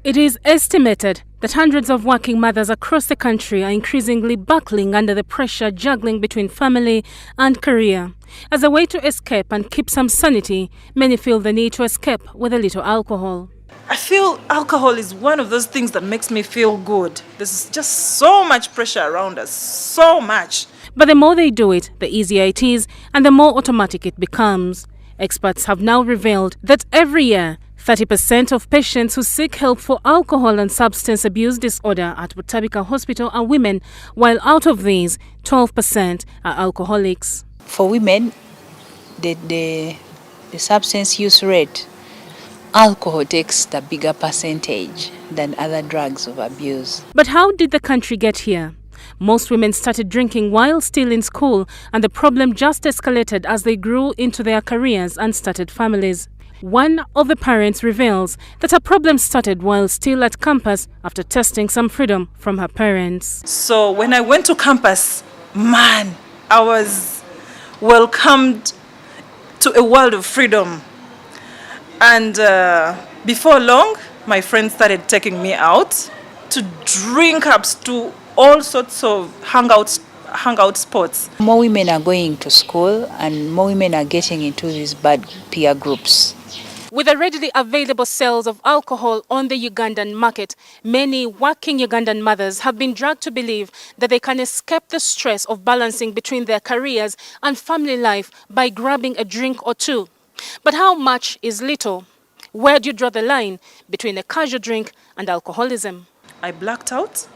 It is estimated that hundreds of working mothers across the country are increasingly buckling under the pressure juggling between family and career. As a way to escape and keep some sanity, many feel the need to escape with a little alcohol. I feel alcohol is one of those things that makes me feel good. There's just so much pressure around us, so much. But the more they do it, the easier it is and the more automatic it becomes. Experts have now revealed that every year, 30% of patients who seek help for alcohol and substance abuse disorder at Butabika Hospital are women, while out of these, 12% are alcoholics. For women, the substance use rate, alcohol takes the bigger percentage than other drugs of abuse. But how did the country get here? Most women started drinking while still in school, and the problem just escalated as they grew into their careers and started families. One of the parents reveals that her problem started while still at campus after testing some freedom from her parents. So when I went to campus, man, I was welcomed to a world of freedom. And before long, my friends started taking me out to drink ups, to all sorts of hangout spots. More women are going to school and more women are getting into these bad peer groups. With the readily available sales of alcohol on the Ugandan market, many working Ugandan mothers have been dragged to believe that they can escape the stress of balancing between their careers and family life by grabbing a drink or two. But how much is little? Where do you draw the line between a casual drink and alcoholism? I blacked out,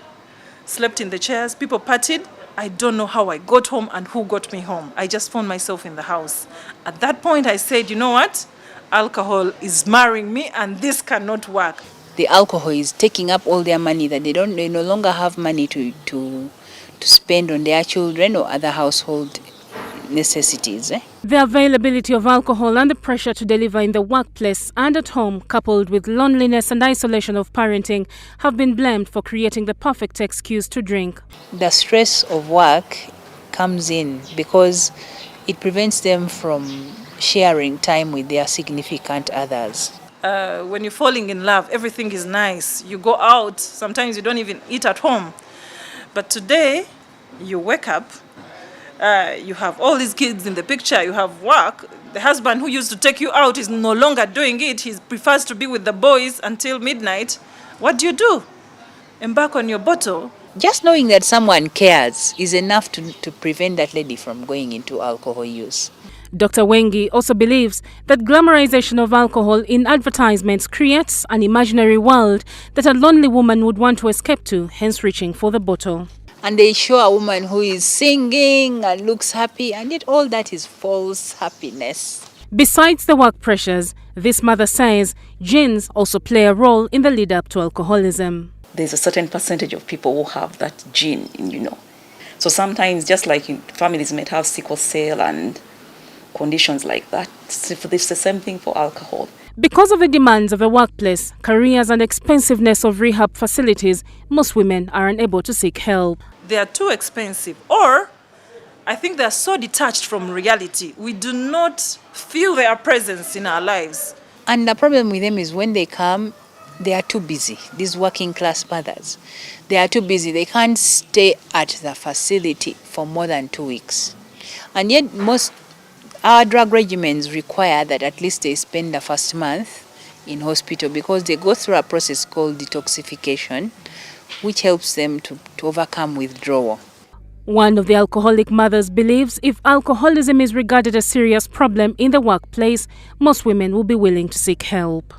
slept in the chairs, people partied. I don't know how I got home and who got me home. I just found myself in the house. At that point, I said, you know what? Alcohol is marrying me and this cannot work. The alcohol is taking up all their money that they no longer have money to spend on their children or other household necessities. The availability of alcohol and the pressure to deliver in the workplace and at home, coupled with loneliness and isolation of parenting, have been blamed for creating the perfect excuse to drink. The stress of work comes in because it prevents them from sharing time with their significant others. When you're falling in love, everything is nice. You go out, sometimes you don't even eat at home. But today, you wake up, you have all these kids in the picture, you have work. The husband who used to take you out is no longer doing it. He prefers to be with the boys until midnight. What do? Embark on your bottle. Just knowing that someone cares is enough to prevent that lady from going into alcohol use. Dr. Wengi also believes that glamorization of alcohol in advertisements creates an imaginary world that a lonely woman would want to escape to, hence reaching for the bottle. And they show a woman who is singing and looks happy, and yet all that is false happiness. Besides the work pressures, this mother says genes also play a role in the lead up to alcoholism. There's a certain percentage of people who have that gene, So sometimes, just like families might have sickle cell and conditions like that, it's the same thing for alcohol. Because of the demands of the workplace, careers and expensiveness of rehab facilities, most women are unable to seek help. They are too expensive, or I think they are so detached from reality. We do not feel their presence in our lives. And the problem with them is when they come, they are too busy. These working class mothers, they are too busy. They can't stay at the facility for more than 2 weeks. And yet our drug regimens require that at least they spend the first month in hospital because they go through a process called detoxification, which helps them to overcome withdrawal. One of the alcoholic mothers believes if alcoholism is regarded as a serious problem in the workplace, most women will be willing to seek help.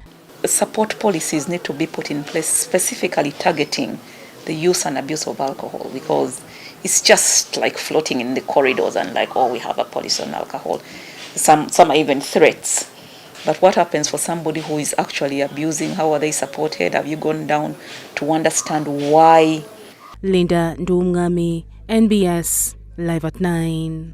Support policies need to be put in place, specifically targeting the use and abuse of alcohol, because it's just like floating in the corridors and like, oh, we have a policy on alcohol. Some are even threats. But what happens for somebody who is actually abusing? How are they supported? Have you gone down to understand why? Linda Ndumngami, NBS, Live at 9.